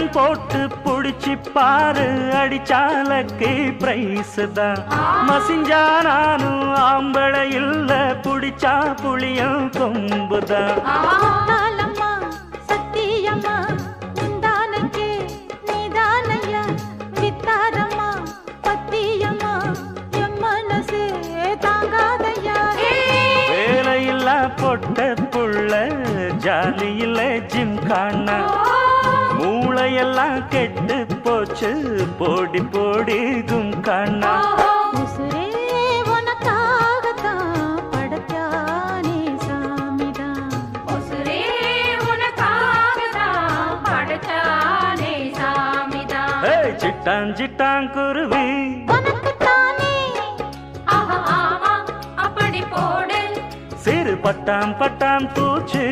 கட்டம் போட்டு புடிச்சு பாரு, அடிச்சாலக்கு பிரைஸ் தான். மசிஞ்சா நானும் ஆம்பளை இல்ல, புடிச்சா புளியும் கொம்புதான். சத்தியம்மா உண்டானக்கே நீதானையா, வித்தாரம்மா பத்தியம்மா என் மனசே தாங்காதையா. வேலையில்லா பொட்ட புள்ள, ஜாலியில ஜிம் காணா, மூளையெல்லாம் கெட்டு போச்சு, போடி போடி கும் காணா. உசுரே உனக்காகத்தான் படைச்சானே சாமிதான், உசுரே உனக்காகத்தான் படைச்சானே சாமிதான். சிட்டான் சிட்டான் குருவி உனக்குத்தானே, ஆஹா ஆமா அப்படி போடு. சிறு பட்டாம் பட்டாம் பூச்சு